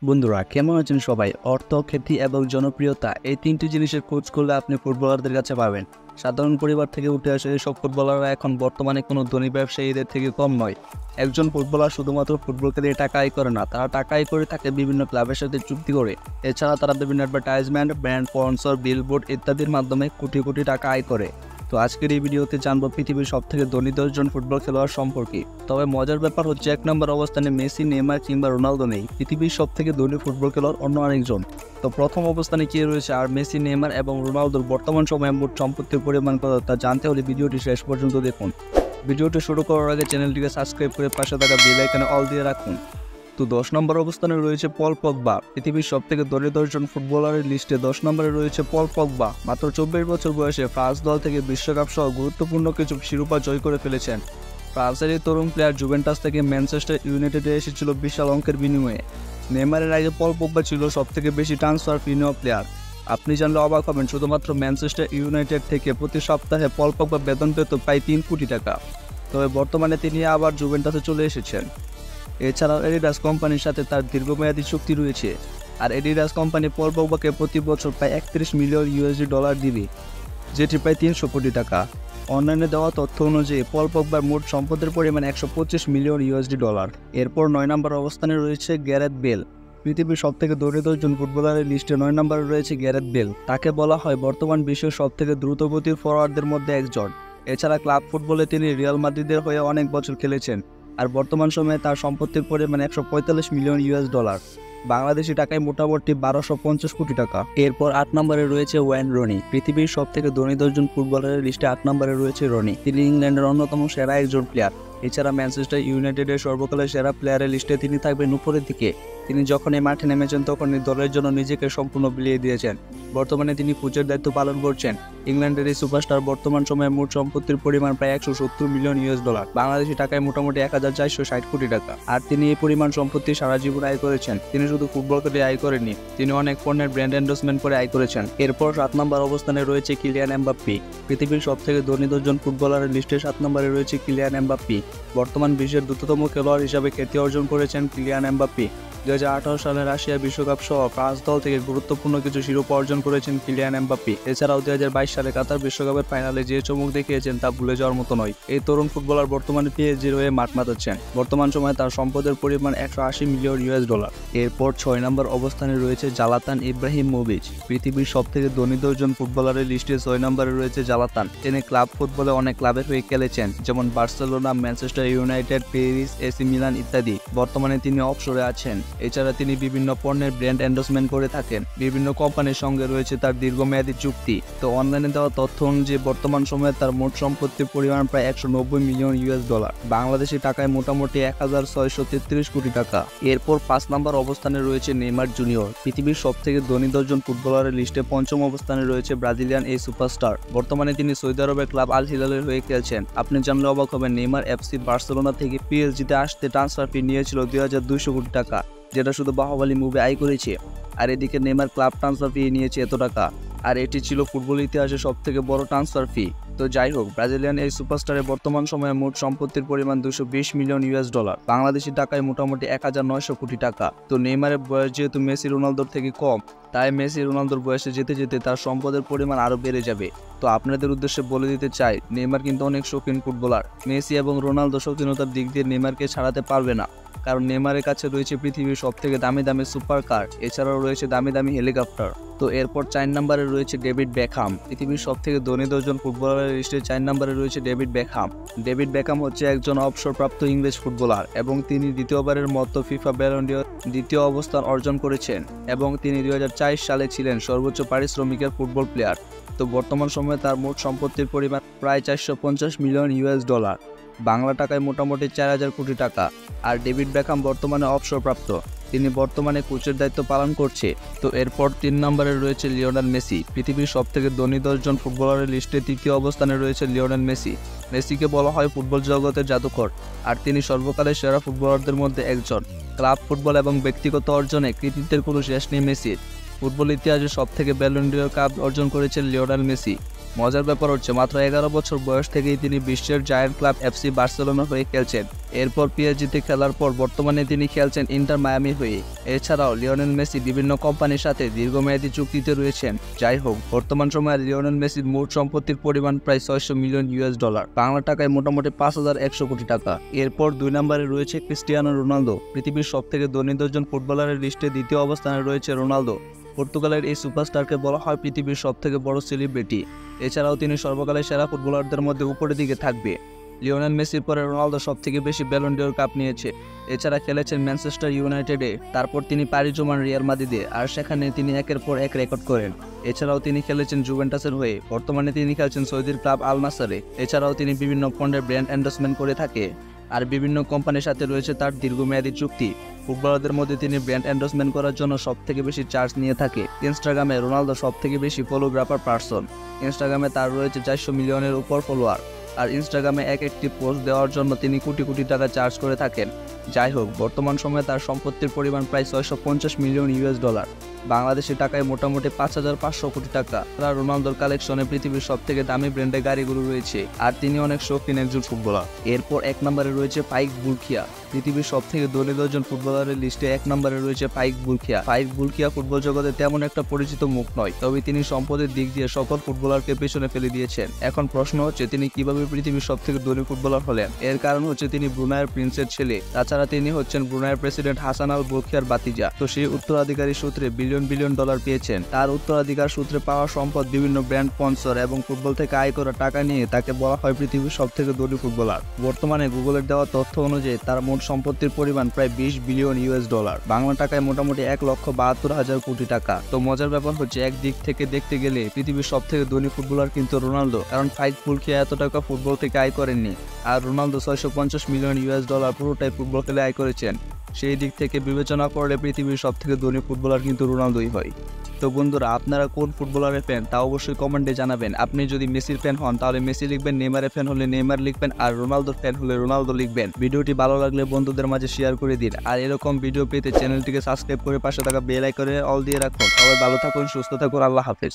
বন্ধুরা কেমন আছেন সবাই? অর্থ, খ্যাতি এবং জনপ্রিয়তা এই তিনটি জিনিসের খোঁজ করলে আপনি ফুটবলারদের কাছে পাবেন। সাধারণ পরিবার থেকে উঠে আসা এসব ফুটবলাররা এখন বর্তমানে কোনো ধনী ব্যবসায়ীদের থেকে কম নয়। একজন ফুটবলার শুধুমাত্র ফুটবল খেলে টাকা আয় করে না, তারা টাকা আয় করে থাকে বিভিন্ন ক্লাবের সাথে চুক্তি করে। এছাড়া তারা বিভিন্ন অ্যাডভার্টাইজমেন্ট, ব্র্যান্ড স্পন্সর, বিলবোর্ড ইত্যাদির মাধ্যমে কোটি কোটি টাকা আয় করে। তো আজকের এই ভিডিওতে জানবো পৃথিবীর সবথেকে ধনী 10 জন ফুটবল খেলোয়াড় সম্পর্কে। তবে মজার ব্যাপার হচ্ছে 1 নম্বর অবস্থানে মেসি, নেইমার কিংবা রোনালদো নেই। পৃথিবীর সবথেকে ধনী ফুটবল খেলোয়াড় অন্য আরেকজন। তো প্রথম অবস্থানে কে রয়েছে আর মেসি, নেইমার এবং রোনালদোর বর্তমান সময়ে মোট সম্পত্তির পরিমাণ কত তা জানতে হলে ভিডিওটি শেষ পর্যন্ত দেখুন। ভিডিওটি শুরু করার আগে চ্যানেলটিকে সাবস্ক্রাইব করে পাশে থাকা বেল আইকনে অল দিয়ে রাখুন। তো 10 নম্বর অবস্থানে রয়েছে পল পগবা। পৃথিবীর সবথেকে ধনী 10 জন ফুটবলারের লিস্টে 10 নম্বরে রয়েছে পল পগবা। মাত্র 24 বছর বয়সে ফ্রান্স দল থেকে বিশ্বকাপ সহ গুরুত্বপূর্ণ কিছু শিরোপা জয় করে ফেলেছেন। ফ্রান্সের এই তরুণ প্লেয়ার জুভেন্টাস থেকে ম্যানচেস্টার ইউনাইটেডে এসেছিল বিশাল অঙ্কের বিনিময়ে। নেইমারের আগে পল পগবা ছিল সবথেকে বেশি ট্রান্সফার ফি নেওয়া প্লেয়ার। আপনি জানলে অবাক হবেন, শুধুমাত্র ম্যানচেস্টার ইউনাইটেড থেকে প্রতি সপ্তাহে পল পগবা বেতন পেত প্রায় 3 কোটি টাকা। তবে বর্তমানে তিনি আবার জুভেন্টাসে চলে এসেছেন। এছাড়াও এডিডাস কোম্পানির সাথে তার দীর্ঘমেয়াদী চুক্তি রয়েছে, আর এডিডাস কোম্পানি পল পগবাকে প্রতি বছর প্রায় 31 মিলিয়ন ইউএসডি ডলার দিবে, যেটি প্রায় 300 কোটি টাকা। অনলাইনে দেওয়া তথ্য অনুযায়ী পল পগবার মোট সম্পদের পরিমাণ 125 মিলিয়ন ইউএসডি ডলার। এরপর 9 নম্বর অবস্থানে রয়েছে গ্যারেথ বেল। পৃথিবীর সবথেকে ধনী 10 জন ফুটবলারের লিস্টে 9 নম্বরে রয়েছে গ্যারেথ বেল। তাকে বলা হয় বর্তমান বিশ্বের সবথেকে দ্রুতগতির ফরওয়ার্ডদের মধ্যে একজন। এছাড়া ক্লাব ফুটবলে তিনি রিয়াল মাদ্রিদের হয়ে অনেক বছর খেলেছেন, আর বর্তমান সময়ে তার সম্পত্তির পরিমাণ 145 মিলিয়ন ইউএস ডলার, বাংলাদেশি টাকায় মোটামুটি 1250 কোটি টাকা। এরপর 8 নম্বরে রয়েছে ওয়েন রনি। পৃথিবীর সবথেকে ধনী 10 জন ফুটবলারের লিস্টে 8 নম্বরে রয়েছে রনি। তিনি ইংল্যান্ডের অন্যতম সেরা একজন প্লেয়ার। এছাড়া ম্যানচেস্টার ইউনাইটেডের সর্বকালের সেরা প্লেয়ারের লিস্টে তিনি থাকবেন উপরের দিকে। তিনি যখন এই মাঠে নেমেছেন তখনই দলের জন্য নিজেকে সম্পূর্ণ বিলিয়ে দিয়েছেন। বর্তমানে তিনি কোচের দায়িত্ব পালন করছেন। ইংল্যান্ডের এই সুপারস্টার বর্তমান সময়ে মোট সম্পত্তির পরিমাণ প্রায় 170 মিলিয়ন ইউএস ডলার, বাংলাদেশি টাকায় মোটামুটি 1460 কোটি টাকা। আর তিনি এই পরিমাণ সম্পত্তি সারা জীবন আয় করেছেন। তিনি শুধু ফুটবল খেলে আয় করেননি, তিনি অনেক পণ্যের ব্র্যান্ড এন্ডোর্সমেন্ট করে আয় করেছেন। এরপর 7 নম্বর অবস্থানে রয়েছে কিলিয়ান এমবাপ্পে। পৃথিবীর সবথেকে ধনী 10 জন ফুটবলারের লিস্টে 7 নম্বরে রয়েছে কিলিয়ান এমবাপ্পে। বর্তমান বিশ্বের দ্রুততম খেলোয়াড় হিসাবে খ্যাতি অর্জন করেছেন কিলিয়ান এমবাপ্পে। 2018 সালে রাশিয়া বিশ্বকাপ সহ ফ্রান্স দল থেকে গুরুত্বপূর্ণ কিছু শিরোপা অর্জন করেছেন কিলিয়ান এমবাপ্পে। এছাড়াও 2022 সালে কাতার বিশ্বকাপের ফাইনালে যে চমক দেখিয়েছেন তা ভুলে যাওয়ার মতো নয়। এই তরুণ ফুটবলার বর্তমানে পিএসজির হয়ে মাঠ মাতাচ্ছেন। বর্তমান সময়ে তার সম্পদের পরিমাণ 180 মিলিয়ন ইউএস ডলার। এরপর 6 নম্বর অবস্থানে রয়েছে জালাতান ইব্রাহিমোভিচ। পৃথিবীর সবথেকে ধনী 10 জন ফুটবলারের লিস্টে 6 নম্বরে রয়েছে জালাতান। তিনি ক্লাব ফুটবলে অনেক ক্লাবের হয়ে খেলেছেন, যেমন Barcelona, Manchester United, Paris, AC Milan ইত্যাদি। বর্তমানে তিনি অবসরে আছেন। এছাড়া তিনি বিভিন্ন পণ্যের ব্র্যান্ড এন্ডোর্সমেন্ট করে থাকেন। বিভিন্ন কোম্পানির সঙ্গে রয়েছে তার দীর্ঘমেয়াদী চুক্তি। তো অনলাইনে দেওয়া তথ্য অনুযায়ী বর্তমান সময়ে তার মোট সম্পত্তির পরিমাণ প্রায় 190 মিলিয়ন ইউএস ডলার, বাংলাদেশি টাকায় মোটামুটি 1633 কোটি টাকা। এরপর 5 নম্বর অবস্থানে রয়েছে নেইমার জুনিয়র। পৃথিবীর সবথেকে ধনী 10 জন ফুটবলারের লিস্টে 5ম অবস্থানে রয়েছে ব্রাজিলিয়ান এই সুপারস্টার। বর্তমানে তিনি সৌদি আরবের ক্লাব আল হিলালের হয়ে খেলছেন। আপনি জানলে অবাক হবেন, নেইমার এফসি বার্সেলোনা থেকে পিএসজিতে আসতে ট্রান্সফার ফি নিয়েছিল 2200 কোটি টাকা, যেটা শুধু বাহুবলী মুভি আয় করেছে। আর এদিকে নেইমার ক্লাব ট্রান্সফার ফি নিয়েছে এত টাকা, আর এটি ছিল ফুটবল ইতিহাসে সবথেকে বড় ট্রান্সফার ফি। তো যাই হোক, ব্রাজিলিয়ান এই সুপারস্টারের বর্তমান সময়ে মোট সম্পত্তির পরিমাণ 220 মিলিয়ন ইউএস ডলার, বাংলাদেশি টাকায় মোটামুটি 1900 কোটি টাকা। তো নেইমারের বয়স যেহেতু মেসি রোনালদোর থেকে কম, তাই মেসি রোনালদোর বয়সে যেতে যেতে তার সম্পদের পরিমাণ আরও বেড়ে যাবে। তো আপনাদের উদ্দেশ্যে বলে দিতে চাই, নেইমার কিন্তু অনেক শৌখিন ফুটবলার। মেসি এবং রোনালদো শৌখিনতার দিক দিয়ে নেইমারকে ছাড়াতে পারবে না, কারণ নেইমারের কাছে রয়েছে পৃথিবীর সবথেকে দামি দামি সুপার কার, এছাড়াও রয়েছে দামি দামি হেলিকপ্টার। তো এরপর 4 নম্বরে রয়েছে ডেভিড বেকহাম। পৃথিবীর সবথেকে ধনী 10 জন ফুটবলারের লিস্টে 4 নম্বরে রয়েছে ডেভিড বেকহাম। ডেভিড বেকহাম হচ্ছে একজন অবসরপ্রাপ্ত ইংরেজ ফুটবলার এবং তিনি দ্বিতীয়বারের মতো ফিফা ব্যালন ডি'র দ্বিতীয় অবস্থান অর্জন করেছেন, এবং তিনি 2004 সালে ছিলেন সর্বোচ্চ পারিশ্রমিকের ফুটবল প্লেয়ার। তো বর্তমান সময়ে তার মোট সম্পত্তির পরিমাণ প্রায় 450 মিলিয়ন ইউএস ডলার, বাংলা টাকায় মোটামুটি 4000 কোটি টাকা। আর ডেভিড বেকহাম বর্তমানে অবসরপ্রাপ্ত, তিনি বর্তমানে কোচের দায়িত্ব পালন করছে। তো এরপর 3 নম্বরে রয়েছে লিওনেল মেসি। পৃথিবীর সবথেকে ধনী 10 জন ফুটবলারের লিস্টে 3য় অবস্থানে রয়েছে লিওনেল মেসি। মেসিকে বলা হয় ফুটবল জগতের জাদুকর, আর তিনি সর্বকালের সেরা ফুটবলারদের মধ্যে একজন। ক্লাব ফুটবল এবং ব্যক্তিগত অর্জনে কৃতিত্বের কোনো শেষ নেই মেসির। ফুটবল ইতিহাসে সবথেকে ব্যালন ডি'র কাপ অর্জন করেছেন লিওনেল মেসি। মজার ব্যাপার হচ্ছে মাত্র 11 বছর বয়স থেকেই তিনি বিশ্বের জায়ান্ট ক্লাব এফসি বার্সেলোনা হয়ে খেলছেন। এরপর পিএসজিতে খেলার পর বর্তমানে তিনি খেলছেন ইন্টার মায়ামি হয়ে। এছাড়াও লিওনেল মেসি বিভিন্ন কোম্পানির সাথে দীর্ঘমেয়াদী চুক্তিতে রয়েছেন। যাই হোক, বর্তমান সময়ে লিওনেল মেসির মোট সম্পত্তির পরিমাণ প্রায় $600 মিলিয়ন, বাংলা টাকায় মোটামুটি 5100 কোটি টাকা। এরপর 2 নম্বরে রয়েছে ক্রিস্টিয়ানো রোনালদো। পৃথিবীর সবথেকে ধনী 10 জন ফুটবলারের লিস্টে দ্বিতীয় অবস্থানে রয়েছে রোনালদো। পর্তুগালের এই সুপারস্টারকে বলা হয় পৃথিবীর সবথেকে বড় সেলিব্রিটি। এছাড়াও তিনি সর্বকালের সেরা ফুটবলারদের মধ্যে উপরের দিকে থাকবে। লিওনেল মেসির পরে রোনালদো সবথেকে বেশি ব্যালন ডিওর কাপ নিয়েছে। এছাড়া খেলেছেন ম্যানচেস্টার ইউনাইটেডে, তারপর তিনি পাড়ি জমান রিয়াল মাদ্রিদে, আর সেখানে তিনি একের পর এক রেকর্ড করেন। এছাড়াও তিনি খেলেছেন জুভেন্টাসের হয়ে, বর্তমানে তিনি খেলছেন সৌদির ক্লাব আল নাসরে। এছাড়াও তিনি বিভিন্ন পণ্যের ব্র্যান্ড এন্ডোর্সমেন্ট করে থাকে, আর বিভিন্ন কোম্পানির সাথে রয়েছে তার দীর্ঘমেয়াদী চুক্তি। ফুটবলারদের মধ্যে তিনি ব্র্যান্ড এন্ডোর্সমেন্ট করার জন্য সবথেকে বেশি চার্জ নিয়ে থাকে। ইনস্টাগ্রামে রোনালদো সবথেকে বেশি ফলোগ্রাফার পারসন। ইনস্টাগ্রামে তার রয়েছে 400 মিলিয়নের উপর ফলোয়ার, আর ইনস্টাগ্রামে একটি পোস্ট দেওয়ার জন্য তিনি কোটি কোটি টাকা চার্জ করে থাকেন। যাই হোক, বর্তমান সময়ে তার সম্পত্তির পরিমাণ প্রায় $650 মিলিয়ন, বাংলাদেশি টাকায় মোটামুটি 5500 কোটি টাকা। তারা রোনালদোর কালেকশনে পৃথিবীর সবথেকে দামি ব্র্যান্ডের গাড়িগুলো রয়েছে, আর তিনি অনেক শৌখিন একজন ফুটবলার। এরপর 1 নম্বরে রয়েছে পাইক বুলকিয়া। পৃথিবীর সবথেকে ধনী 10 জন ফুটবলারের লিস্টে 1 নম্বরে রয়েছে পাইক বুলকিয়া। পাইক বুলকিয়া ফুটবল জগতে তেমন একটা পরিচিত মুখ নয়, তবে তিনি সম্পদের দিক দিয়ে সকল ফুটবলারকে পেছনে ফেলে দিয়েছেন। এখন প্রশ্ন হচ্ছে তিনি কিভাবে পৃথিবীর সবথেকে ধনী ফুটবলার হলেন। এর কারণ হচ্ছে তিনি ব্রুনাইয়ের প্রিন্সের ছেলে। তাছাড়া তিনি হচ্ছেন ব্রুনাইয়ের প্রেসিডেন্ট হাসান আল বুলকিয়ার বাতিজা। তো সেই উত্তরাধিকারী সূত্রে বিলিয়ন বিলিয়ন ডলার পেয়েছেন। তার উত্তরাধিকার সূত্রে পাওয়া সম্পদ, বিভিন্ন ব্র্যান্ড স্পন্সর এবং ফুটবল থেকে আয় করা টাকা নিয়ে তাকে বলা হয় পৃথিবীর সবথেকে ধনী ফুটবলার। বর্তমানে গুগলের দেওয়া তথ্য অনুযায়ী তার মোট সম্পত্তির পরিমাণ প্রায় $20 বিলিয়ন, বাংলা টাকায় মোটামুটি 1,72,000 কোটি টাকা। তো মজার ব্যাপার হচ্ছে একদিক থেকে দেখতে গেলে পৃথিবীর সবথেকে ধনী ফুটবলার কিন্তু রোনালদো, কারণ পাইক বুলকিয়া এত টাকা ফুটবল থেকে আয় করেননি, আর রোনালদো $650 মিলিয়ন পুরোটাই ফুটবল খেলে আয় করেছেন। সেই দিক থেকে বিবেচনা করলে পৃথিবীর সবথেকে ধনী ফুটবলার কিন্তু রোনালদোই হয়। তো বন্ধুরা, আপনারা কোন ফুটবলারের ফ্যান তা অবশ্যই কমেন্টে জানাবেন। আপনি যদি মেসির ফ্যান হন তাহলে মেসি লিখবেন, নেইমারের ফ্যান হলে নেইমার লিখবেন, আর রোনালদোর ফ্যান হলে রোনালদো লিখবেন। ভিডিওটি ভালো লাগলে বন্ধুদের মাঝে শেয়ার করে দিন, আর এরকম ভিডিও পেতে চ্যানেলটিকে সাবস্ক্রাইব করে পাশে থাকা বেল আইকনে অল দিয়ে রাখুন। সবাই ভালো থাকুন, সুস্থ থাকুন, আল্লাহ হাফেজ।